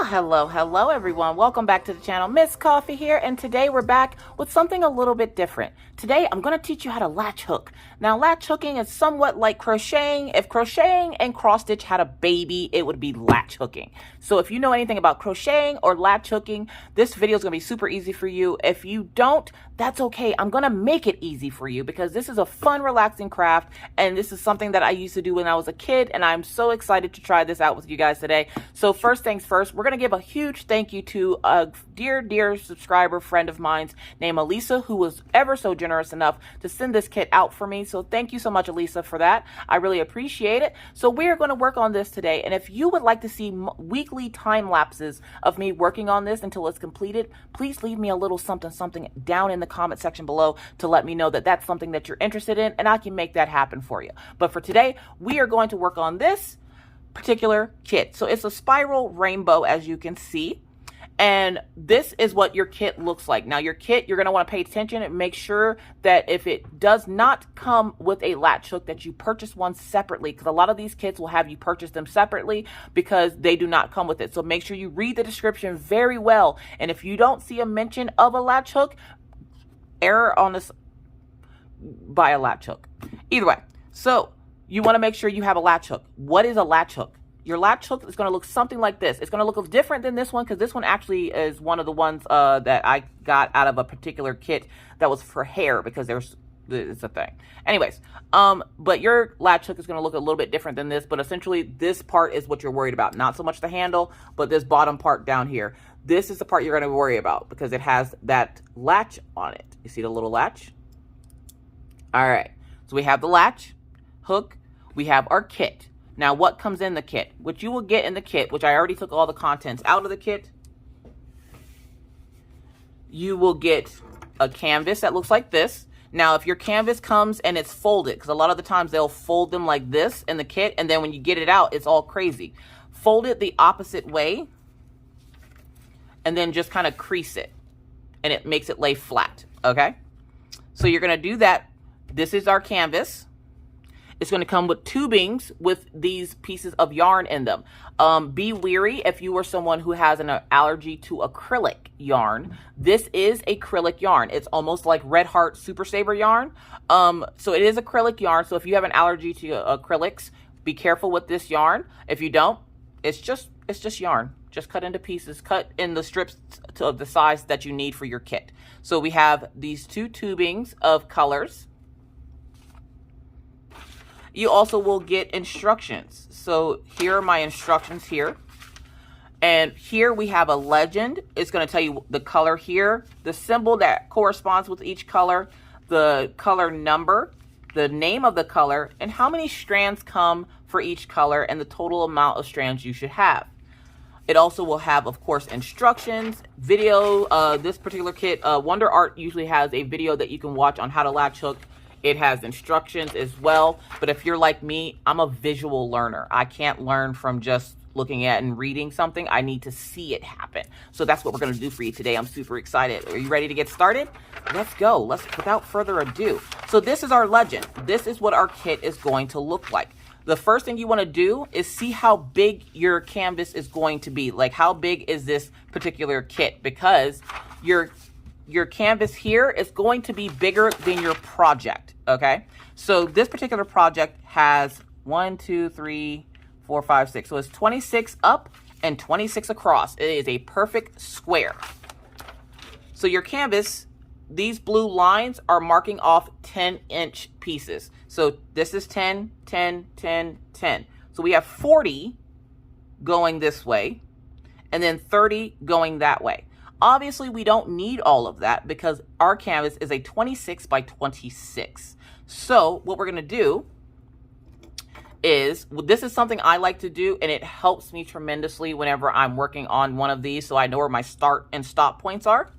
Hello everyone. Welcome back to the channel. Miss Coffee here, and today we're back with something a little bit different. Today I'm going to teach you how to latch hook. Now, latch hooking is somewhat like crocheting. If crocheting and cross stitch had a baby, it would be latch hooking. So if you know anything about crocheting or latch hooking, this video is going to be super easy for you. If you don't, that's okay. I'm going to make it easy for you because this is a fun, relaxing craft, and this is something that I used to do when I was a kid, and I'm so excited to try this out with you guys today. So first things first, we're going to give a huge thank you to a dear subscriber friend of mine named Alisa, who was ever so generous enough to send this kit out for me. So thank you so much, Alisa, for that. I really appreciate it. So we're going to work on this today, and if you would like to see weekly time lapses of me working on this until it's completed, please leave me a little something down in the comment section below to let me know that that's something that you're interested in, and I can make that happen for you. But for today, we are going to work on this particular kit. So it's a spiral rainbow, as you can see, and this is what your kit looks like. Now, your kit, you're going to want to pay attention and make sure that if it does not come with a latch hook, that you purchase one separately, because a lot of these kits will have you purchase them separately because they do not come with it. So make sure you read the description very well, and if you don't see a mention of a latch hook, error on this, buy a latch hook. Either way, so you want to make sure you have a latch hook. What is a latch hook? Your latch hook is going to look something like this. It's going to look different than this one because this one actually is one of the ones that I got out of a particular kit that was for hair, because it's a thing. Anyways, but your latch hook is going to look a little bit different than this, but essentially this part is what you're worried about. Not so much the handle, but this bottom part down here. This is the part you're going to worry about because it has that latch on it. You see the little latch? All right. So we have the latch hook. We have our kit. Now, what comes in the kit? What you will get in the kit, which I already took all the contents out of the kit, you will get a canvas that looks like this. Now, if your canvas comes and it's folded, because a lot of the times they'll fold them like this in the kit, and then when you get it out, it's all crazy. Fold it the opposite way, and then just kind of crease it, and it makes it lay flat, okay? So you're going to do that. This is our canvas. It's going to come with tubings with these pieces of yarn in them. Be wary if you are someone who has an allergy to acrylic yarn. This is acrylic yarn. It's almost like Red Heart Super Saver yarn. So it is acrylic yarn. So if you have an allergy to acrylics, be careful with this yarn. If you don't, it's just yarn. Just cut into pieces, cut in the strips of the size that you need for your kit. So we have these two tubings of colors. You also will get instructions. So here are my instructions here. And here we have a legend. It's going to tell you the color here, the symbol that corresponds with each color, the color number, the name of the color, and how many strands come for each color, and the total amount of strands you should have. It also will have, of course, instructions, video. This particular kit, Wonder Art usually has a video that you can watch on how to latch hook. It has instructions as well, but if you're like me, I'm a visual learner. I can't learn from just looking at and reading something. I need to see it happen. So that's what we're going to do for you today. I'm super excited. Are you ready to get started? Let's go. Without further ado. So this is our legend. This is what our kit is going to look like. The first thing you want to do is see how big your canvas is going to be. Like, how big is this particular kit? Because your canvas here is going to be bigger than your project, okay? So this particular project has 1, 2, 3, 4, 5, 6. So it's 26 up and 26 across. It is a perfect square. So your canvas, these blue lines are marking off 10-inch pieces. So this is 10, 10, 10, 10. So we have 40 going this way, and then 30 going that way. Obviously, we don't need all of that because our canvas is a 26 by 26. So what we're going to do is, this is something I like to do, and it helps me tremendously whenever I'm working on one of these, so I know where my start and stop points are.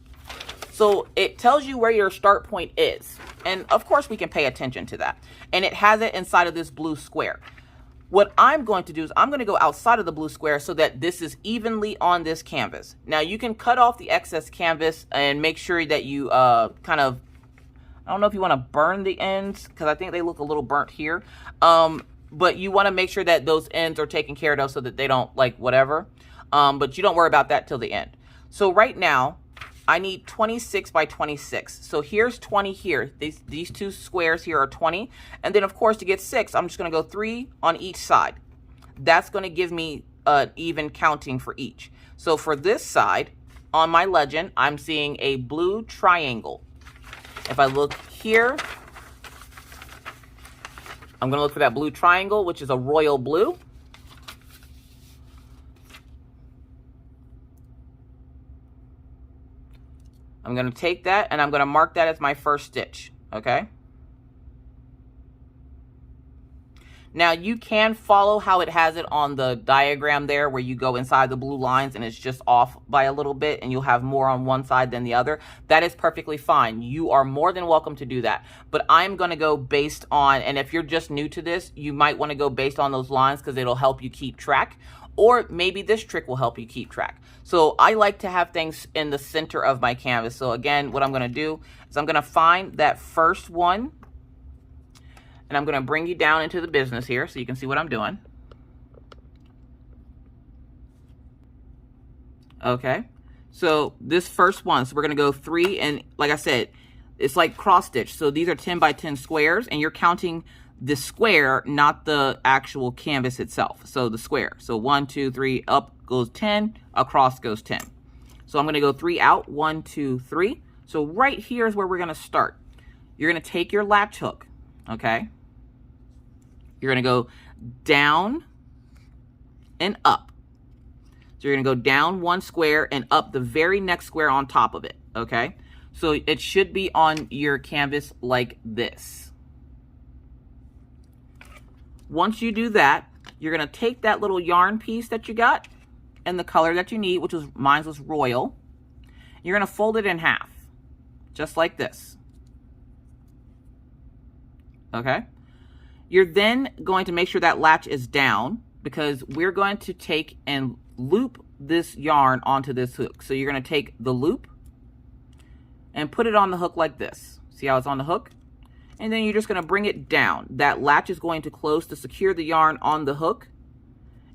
So it tells you where your start point is. And of course, we can pay attention to that. And it has it inside of this blue square. What I'm going to do is I'm going to go outside of the blue square so that this is evenly on this canvas. Now, you can cut off the excess canvas and make sure that you kind of, I don't know if you want to burn the ends because I think they look a little burnt here. But you want to make sure that those ends are taken care of so that they don't, like, whatever. but you don't worry about that till the end. So right now, I need 26 by 26. So here's 20 here. These two squares here are 20. And then, of course, to get 6, I'm just going to go 3 on each side. That's going to give me an even counting for each. So for this side, on my legend, I'm seeing a blue triangle. If I look here, I'm going to look for that blue triangle, which is a royal blue. I'm going to take that and I'm going to mark that as my first stitch, okay? Now you can follow how it has it on the diagram there, where you go inside the blue lines and it's just off by a little bit and you'll have more on one side than the other. That is perfectly fine. You are more than welcome to do that. But I'm going to go based on, and if you're just new to this, you might want to go based on those lines because it'll help you keep track. Or maybe this trick will help you keep track. So I like to have things in the center of my canvas. So again, what I'm going to do is I'm going to find that first one. And I'm going to bring you down into the business here so you can see what I'm doing. Okay. So this first one, so we're going to go 3. And like I said, it's like cross stitch. So these are 10 by 10 squares. And you're counting the square, not the actual canvas itself. So the square. So 1, 2, 3, up goes 10, across goes 10. So I'm going to go 3 out, 1, 2, 3. So right here is where we're going to start. You're going to take your latch hook, okay? You're going to go down and up. So you're going to go down one square and up the very next square on top of it, okay? So it should be on your canvas like this. Once you do that, you're going to take that little yarn piece that you got and the color that you need, which was, mine was royal. You're going to fold it in half, just like this. Okay? You're then going to make sure that latch is down, because we're going to take and loop this yarn onto this hook. So you're going to take the loop and put it on the hook like this. See how it's on the hook? And then you're just going to bring it down. That latch is going to close to secure the yarn on the hook.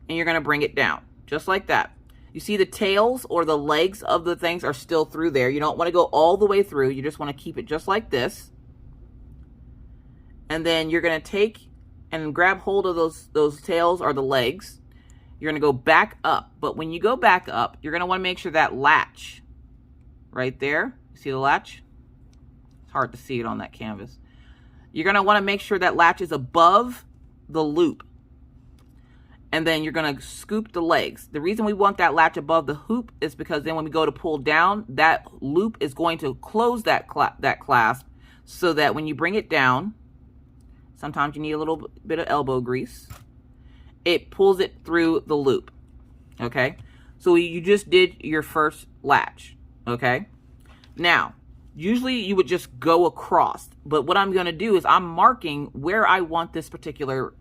And you're going to bring it down, just like that. You see the tails or the legs of the things are still through there. You don't want to go all the way through. You just want to keep it just like this. And then you're going to take and grab hold of those tails or the legs. You're going to go back up. But when you go back up, you're going to want to make sure that latch right there, you see the latch? It's hard to see it on that canvas. You're going to want to make sure that latch is above the loop. And then you're going to scoop the legs. The reason we want that latch above the hoop is because then when we go to pull down, that loop is going to close that clasp, so that when you bring it down, sometimes you need a little bit of elbow grease, it pulls it through the loop. Okay? So you just did your first latch. Okay? Now, usually you would just go across, but what I'm going to do is I'm marking where I want this particular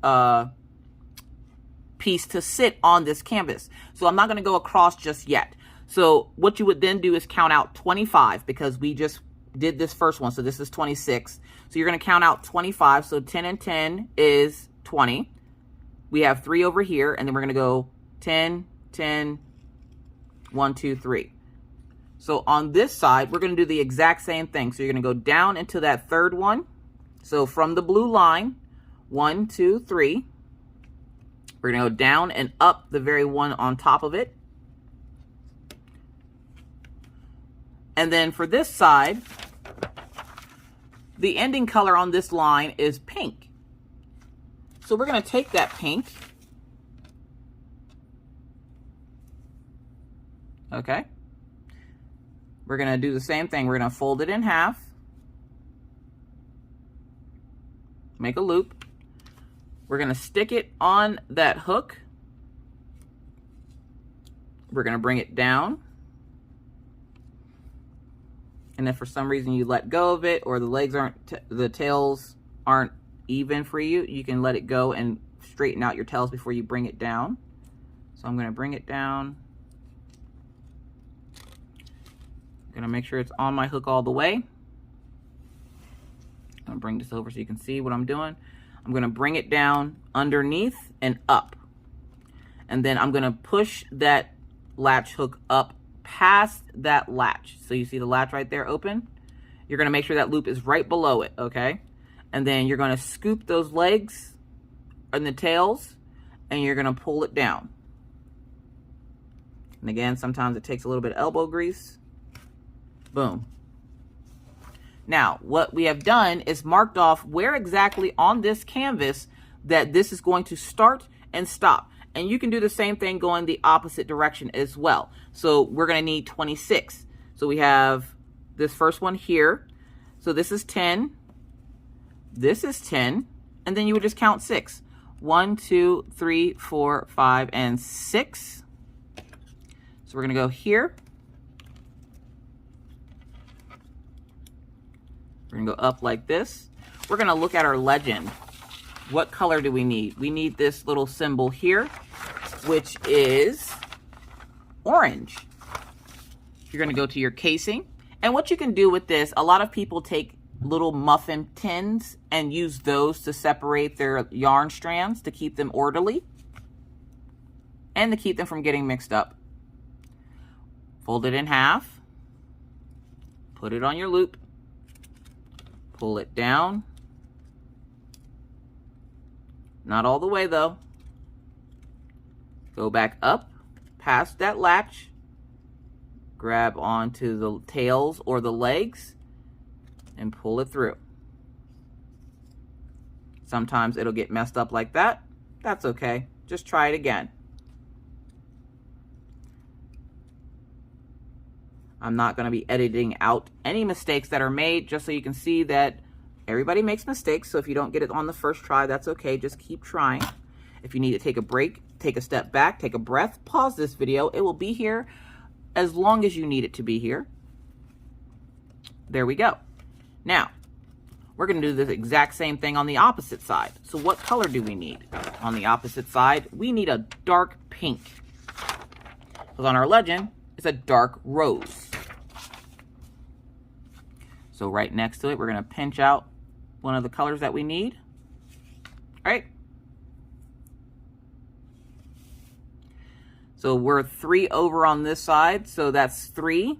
piece to sit on this canvas. So I'm not going to go across just yet. So what you would then do is count out 25, because we just did this first one. So this is 26. So you're going to count out 25. So 10 and 10 is 20. We have 3 over here, and then we're going to go 10, 10, 1, 2, 3. So on this side, we're going to do the exact same thing. So you're going to go down into that third one. So from the blue line, 1, 2, 3. We're going to go down and up the very one on top of it. And then for this side, the ending color on this line is pink. So we're going to take that pink. Okay. We're going to do the same thing. We're going to fold it in half. Make a loop. We're going to stick it on that hook. We're going to bring it down. And if for some reason you let go of it, or the legs aren't, the tails aren't even for you, you can let it go and straighten out your tails before you bring it down. So I'm going to bring it down. I'm going to make sure it's on my hook all the way. I'm going to bring this over so you can see what I'm doing. I'm going to bring it down underneath and up. And then I'm going to push that latch hook up past that latch. So you see the latch right there open? You're going to make sure that loop is right below it, okay? And then you're going to scoop those legs and the tails, and you're going to pull it down. And again, sometimes it takes a little bit of elbow grease. Boom. Now, what we have done is marked off where exactly on this canvas that this is going to start and stop. And you can do the same thing going the opposite direction as well. So we're going to need 26. So we have this first one here. So this is 10. This is 10. And then you would just count 6. 1, 2, 3, 4, 5, and 6. So we're going to go here. We're going to go up like this. We're going to look at our legend. What color do we need? We need this little symbol here, which is orange. You're going to go to your casing. And what you can do with this, a lot of people take little muffin tins and use those to separate their yarn strands to keep them orderly and to keep them from getting mixed up. Fold it in half, put it on your loop, pull it down. Not all the way though. Go back up past that latch, grab onto the tails or the legs, and pull it through. Sometimes it'll get messed up like that. That's okay. Just try it again. I'm not going to be editing out any mistakes that are made, just so you can see that everybody makes mistakes. So if you don't get it on the first try, that's okay. Just keep trying. If you need to take a break, take a step back, take a breath, pause this video. It will be here as long as you need it to be here. There we go. Now, we're going to do the exact same thing on the opposite side. So what color do we need? On the opposite side, we need a dark pink. Because on our legend, it's a dark rose. So right next to it, we're going to pinch out one of the colors that we need. All right. So we're 3 over on this side. So that's 3,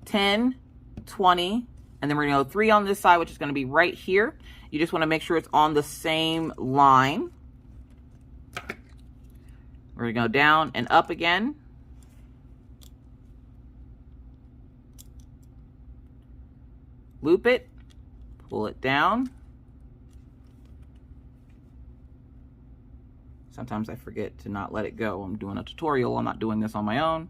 10, 20. And then we're going to go 3 on this side, which is going to be right here. You just want to make sure it's on the same line. We're going to go down and up again. Loop it, pull it down. Sometimes I forget to not let it go. I'm doing a tutorial. I'm not doing this on my own.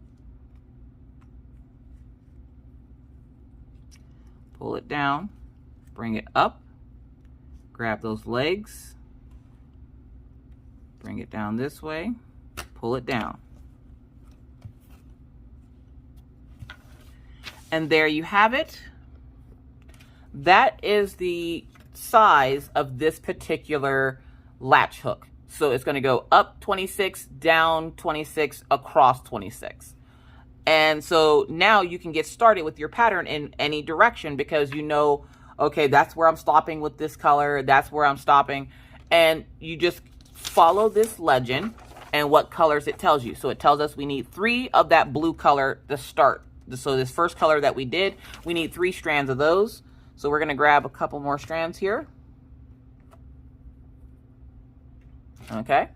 Pull it down, bring it up, grab those legs, bring it down this way, pull it down. And there you have it. That is the size of this particular latch hook. So it's going to go up 26, down 26, across 26. And so now you can get started with your pattern in any direction, because you know, okay, that's where I'm stopping with this color. That's where I'm stopping. And you just follow this legend and what colors it tells you. So it tells us we need 3 of that blue color to start. So this first color that we did, we need 3 strands of those. So we're going to grab a couple more strands here. Okay.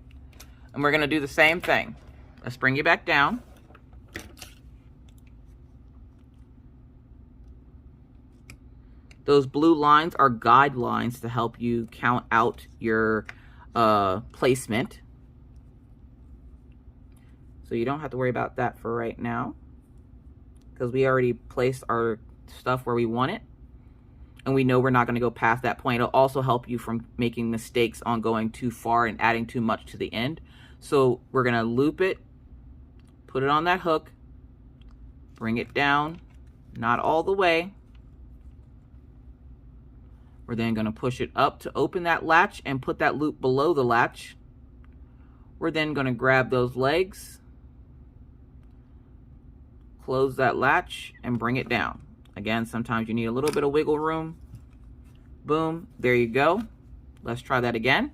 And we're going to do the same thing. Let's bring you back down. Those blue lines are guidelines to help you count out your placement. So you don't have to worry about that for right now, because we already placed our stuff where we want it. And we know we're not going to go past that point. It'll also help you from making mistakes on going too far and adding too much to the end. So we're going to loop it, put it on that hook, bring it down, not all the way. We're then going to push it up to open that latch and put that loop below the latch. We're then going to grab those legs, close that latch, and bring it down. Again, sometimes you need a little bit of wiggle room. Boom, there you go. Let's try that again.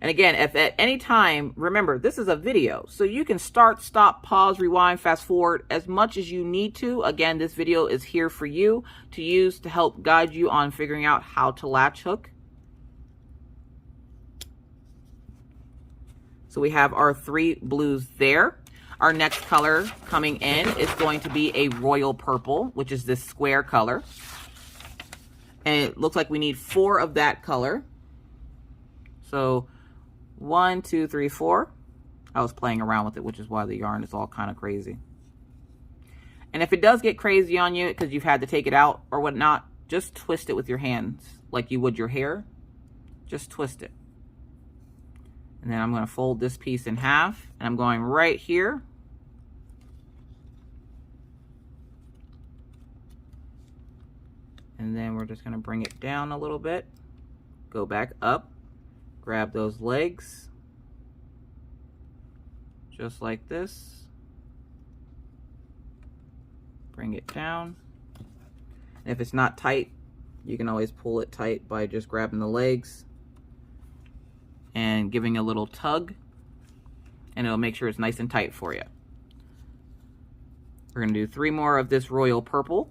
And again, if at any time, remember, this is a video, so you can start, stop, pause, rewind, fast forward as much as you need to. Again, this video is here for you to use to help guide you on figuring out how to latch hook. So we have our 3 blues there. Our next color coming in is going to be a royal purple, which is this square color. And it looks like we need 4 of that color. So 1, 2, 3, 4. I was playing around with it, which is why the yarn is all kind of crazy. And if it does get crazy on you because you've had to take it out or whatnot, just twist it with your hands like you would your hair. Just twist it. And then I'm going to fold this piece in half, and I'm going right here. And then we're just going to bring it down a little bit, go back up, grab those legs, just like this, bring it down. And if it's not tight, you can always pull it tight by just grabbing the legs and giving a little tug, and it'll make sure it's nice and tight for you. We're going to do 3 more of this royal purple.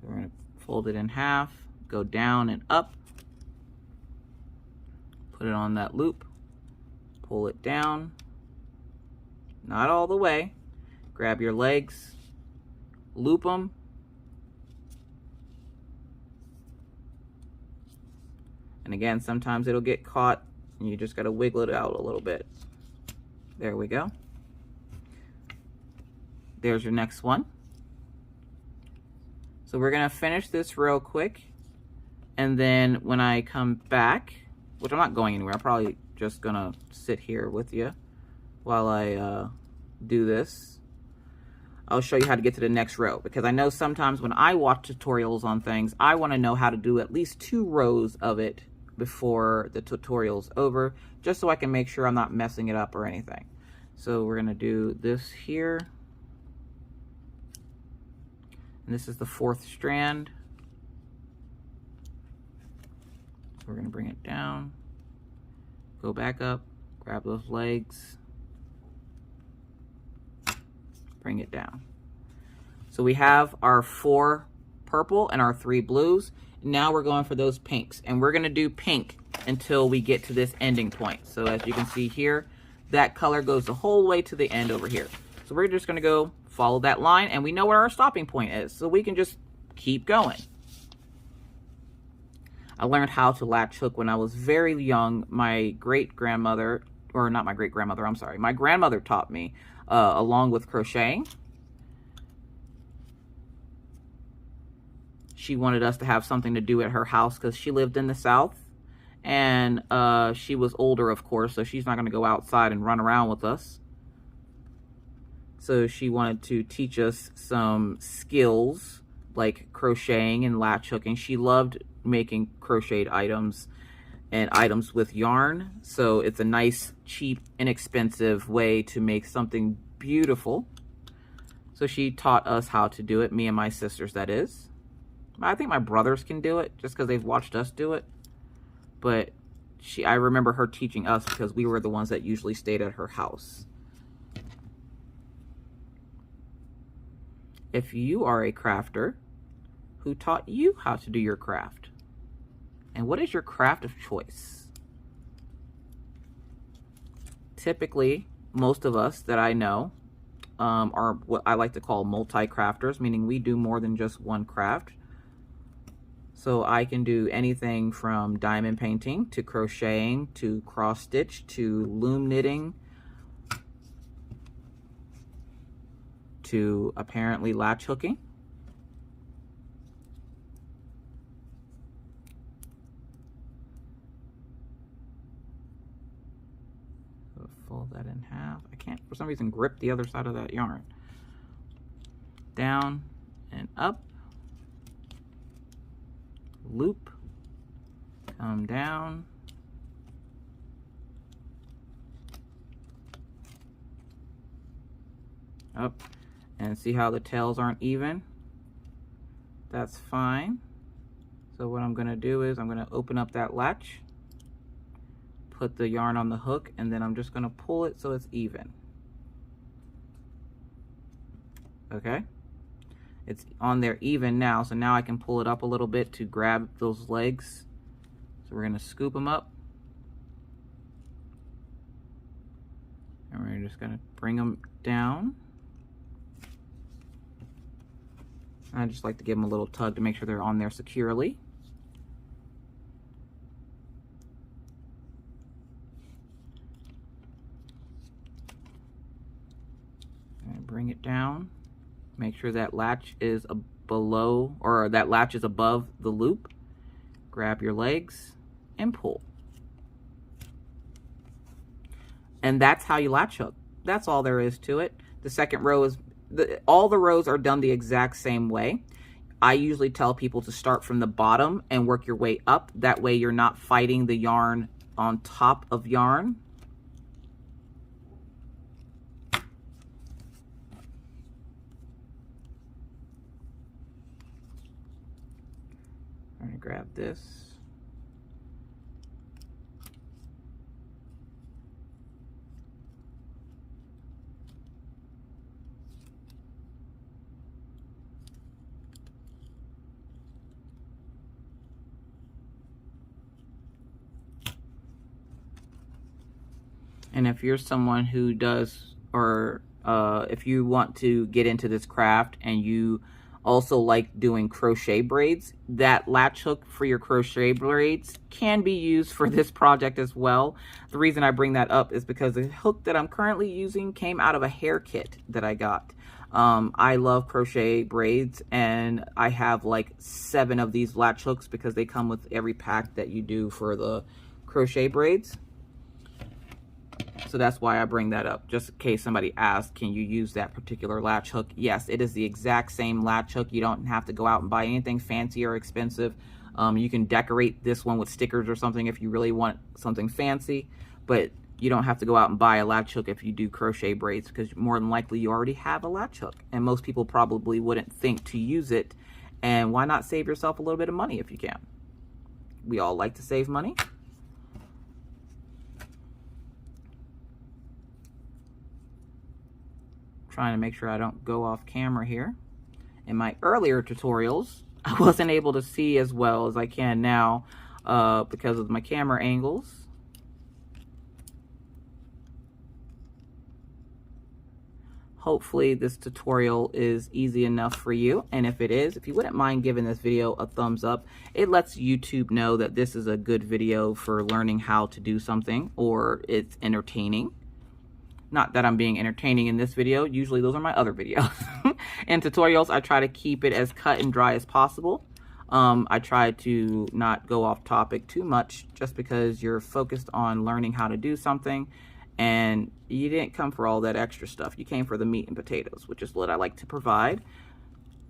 We're going to fold it in half, go down and up, put it on that loop, pull it down, not all the way, grab your legs, loop them, and again, sometimes it'll get caught and you just got to wiggle it out a little bit. There we go. There's your next one. So we're going to finish this real quick, and then when I come back, which I'm not going anywhere, I'm probably just going to sit here with you while I do this. I'll show you how to get to the next row, because I know sometimes when I watch tutorials on things, I want to know how to do at least 2 rows of it before the tutorial's over, just so I can make sure I'm not messing it up or anything. So we're going to do this here. And this is the 4th strand. So we're going to bring it down, go back up, grab those legs, bring it down. So we have our 4 purple and our 3 blues. Now we're going for those pinks, and we're going to do pink until we get to this ending point. So as you can see here, that color goes the whole way to the end over here. So we're just going to go follow that line, and we know where our stopping point is, so we can just keep going. I learned how to latch hook when I was very young. My great-grandmother, or not my great-grandmother, I'm sorry, my grandmother taught me along with crocheting. She wanted us to have something to do at her house because she lived in the South, and she was older, of course, so she's not going to go outside and run around with us. So she wanted to teach us some skills like crocheting and latch hooking. She loved making crocheted items and items with yarn. So it's a nice, cheap, inexpensive way to make something beautiful. So she taught us how to do it, me and my sisters, that is. I think my brothers can do it just because they've watched us do it. But I remember her teaching us because we were the ones that usually stayed at her house. If you are a crafter, who taught you how to do your craft? And what is your craft of choice? Typically, most of us that I know are what I like to call multi-crafters, meaning we do more than just one craft. So I can do anything from diamond painting to crocheting to cross stitch to loom knitting to apparently latch hooking. So fold that in half. I can't for some reason grip the other side of that yarn. Down and up. Loop, come down, up, and see how the tails aren't even? that's fine. So what I'm going to do is I'm going to open up that latch, put the yarn on the hook, and then I'm just going to pull it so it's even. Okay, it's on there even now, so now I can pull it up a little bit to grab those legs. So we're going to scoop them up, and we're just going to bring them down. I just like to give them a little tug to make sure they're on there securely. And bring it down. Make sure that latch is below, or that latch is above the loop. Grab your legs and pull. And that's how you latch hook. That's all there is to it. The second row is, all the rows are done the exact same way. I usually tell people to start from the bottom and work your way up. That way you're not fighting the yarn on top of yarn. I'm going to grab this. And if you're someone who does, or if you want to get into this craft and you also like doing crochet braids, that latch hook for your crochet braids can be used for this project as well. The reason I bring that up is because the hook that I'm currently using came out of a hair kit that I got. I love crochet braids, and I have like 7 of these latch hooks because they come with every pack that you do for the crochet braids. So that's why I bring that up, just in case somebody asks, can you use that particular latch hook? Yes, it is the exact same latch hook. You don't have to go out and buy anything fancy or expensive. You can decorate this one with stickers or something if you really want something fancy, but you don't have to go out and buy a latch hook if you do crochet braids, because more than likely you already have a latch hook, and most people probably wouldn't think to use it. And why not save yourself a little bit of money if you can? We all like to save money. Trying to make sure I don't go off camera here. In my earlier tutorials, I wasn't able to see as well as I can now because of my camera angles. Hopefully this tutorial is easy enough for you, and if it is, if you wouldn't mind giving this video a thumbs up, it lets YouTube know that this is a good video for learning how to do something, or it's entertaining. Not that I'm being entertaining in this video. Usually those are my other videos. In tutorials, I try to keep it as cut and dry as possible. I try to not go off topic too much, just because you're focused on learning how to do something, and you didn't come for all that extra stuff. You came for the meat and potatoes, which is what I like to provide.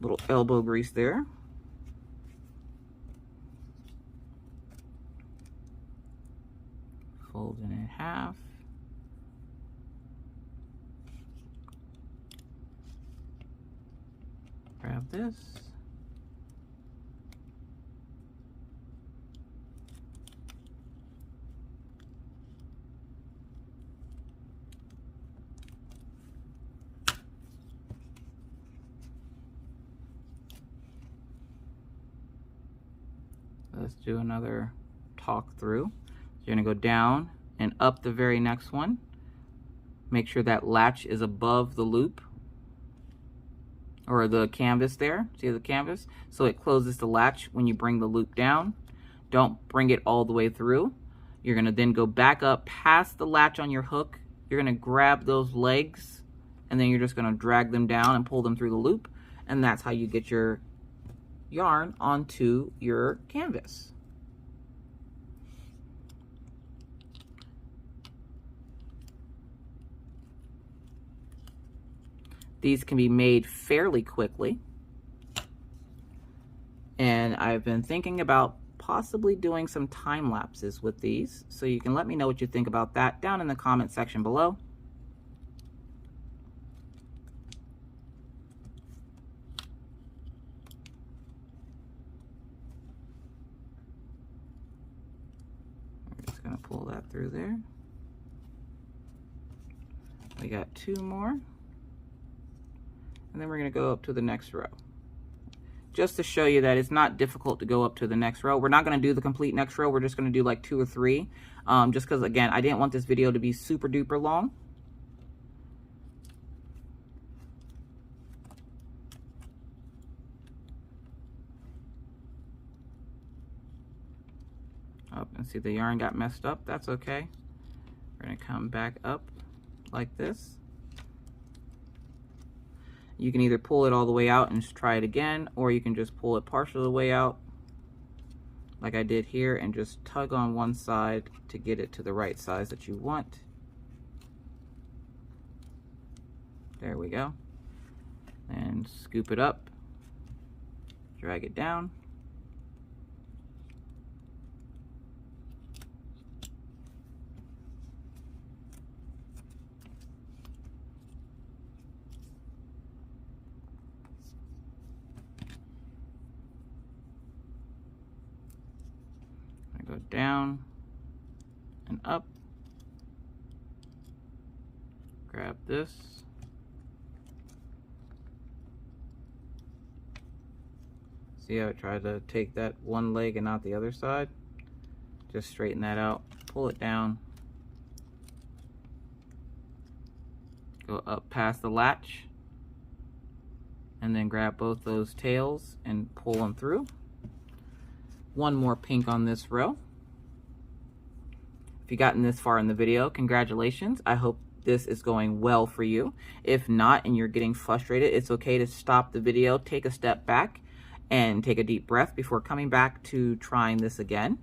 Little elbow grease there. Fold it in half. Grab this. Let's do another talk through. You're gonna go down and up the very next one. Make sure that latch is above the loop, or the canvas there. See the canvas? So it closes the latch when you bring the loop down. Don't bring it all the way through. You're gonna then go back up past the latch on your hook. You're gonna grab those legs, and then you're just gonna drag them down and pull them through the loop. And that's how you get your yarn onto your canvas. These can be made fairly quickly, and I've been thinking about possibly doing some time lapses with these, so you can let me know what you think about that down in the comment section below. pull that through there. We got 2 more. And then we're going to go up to the next row. Just to show you that it's not difficult to go up to the next row. We're not going to do the complete next row. We're just going to do like 2 or 3. Just because, again, I didn't want this video to be super duper long. Oh, and see the yarn got messed up. That's okay. We're going to come back up like this. You can either pull it all the way out and just try it again, or you can just pull it partial of the way out like I did here and just tug on one side to get it to the right size that you want. There we go. And scoop it up, drag it down. Go down and up, grab this, see how I tried to take that one leg and not the other side? Just straighten that out, pull it down, go up past the latch, and then grab both those tails and pull them through. One more pink on this row. If you've gotten this far in the video, congratulations. I hope this is going well for you. If not, and you're getting frustrated, it's okay to stop the video, take a step back, and take a deep breath before coming back to trying this again.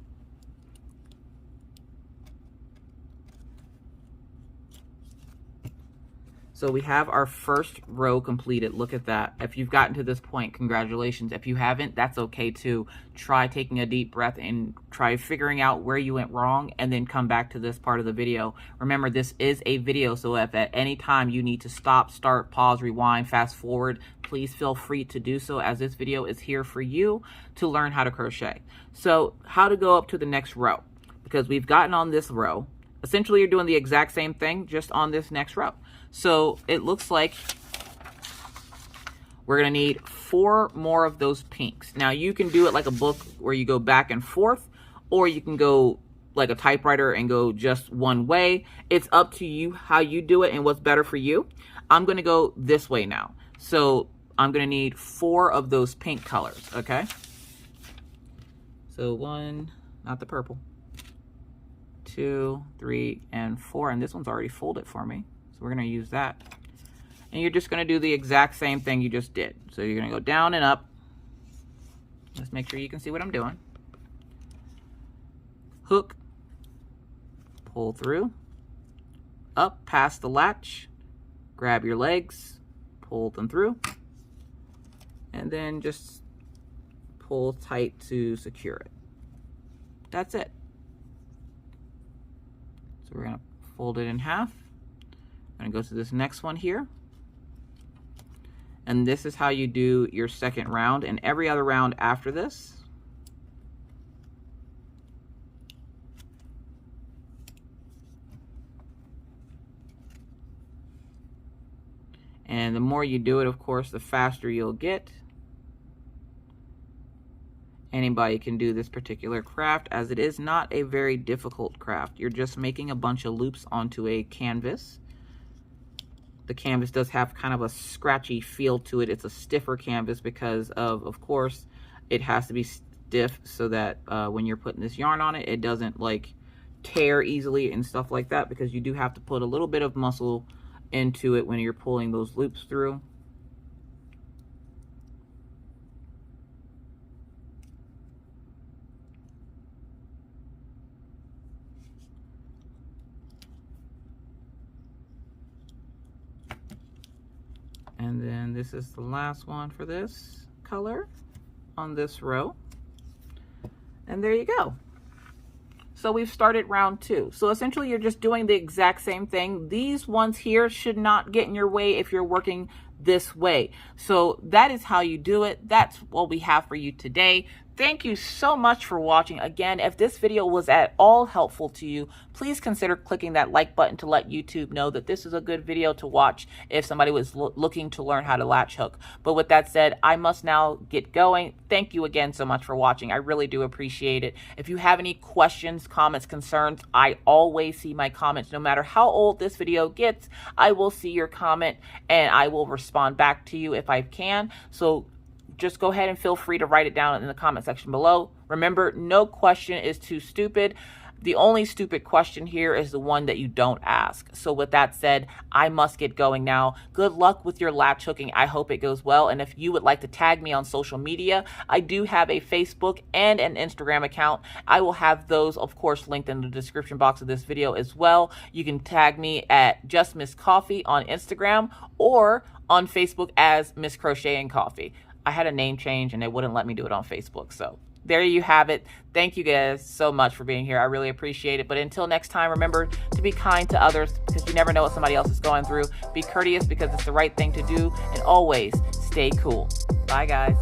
So we have our first row completed. Look at that. If you've gotten to this point, congratulations. If you haven't, that's okay too. Try taking a deep breath and try figuring out where you went wrong, and then come back to this part of the video. Remember, this is a video, so if at any time you need to stop, start, pause, rewind, fast forward, please feel free to do so, as this video is here for you to learn how to crochet. So how to go up to the next row, because we've gotten on this row. Essentially, you're doing the exact same thing, just on this next row. So it looks like we're going to need 4 more of those pinks. Now, you can do it like a book where you go back and forth, or you can go like a typewriter and go just one way. It's up to you how you do it and what's better for you. I'm going to go this way now. So I'm going to need 4 of those pink colors, okay? So 1, not the purple, 2, 3, and 4. And this one's already folded for me. We're going to use that. And you're just going to do the exact same thing you just did. So you're going to go down and up. Let's make sure you can see what I'm doing. Hook, pull through, up past the latch, grab your legs, pull them through, and then just pull tight to secure it. That's it. So we're going to fold it in half. I'm going to go to this next one here. And this is how you do your second round and every other round after this. And the more you do it, of course, the faster you'll get. Anybody can do this particular craft, as it is not a very difficult craft. You're just making a bunch of loops onto a canvas. The canvas does have kind of a scratchy feel to it. It's a stiffer canvas because of course, it has to be stiff so that when you're putting this yarn on it, it doesn't like tear easily and stuff like that, because you do have to put a little bit of muscle into it when you're pulling those loops through. And then this is the last one for this color on this row. And there you go. So we've started round 2. So essentially you're just doing the exact same thing. These ones here should not get in your way if you're working this way. So that is how you do it. That's what we have for you today. Thank you so much for watching. Again, if this video was at all helpful to you, please consider clicking that like button to let YouTube know that this is a good video to watch if somebody was looking to learn how to latch hook. But with that said, I must now get going. Thank you again so much for watching. I really do appreciate it. If you have any questions, comments, concerns, I always see my comments. No matter how old this video gets, I will see your comment and I will respond back to you if I can. So just go ahead and feel free to write it down in the comment section below. Remember, no question is too stupid. The only stupid question here is the one that you don't ask. So with that said, I must get going now. Good luck with your latch hooking. I hope it goes well. And if you would like to tag me on social media, I do have a Facebook and an Instagram account. I will have those, of course, linked in the description box of this video as well. You can tag me at Just Miss Coffee on Instagram or on Facebook as Miss Crocheting Coffee. I had a name change and they wouldn't let me do it on Facebook. So there you have it. Thank you guys so much for being here. I really appreciate it. But until next time, remember to be kind to others because you never know what somebody else is going through. Be courteous because it's the right thing to do. And always stay cool. Bye, guys.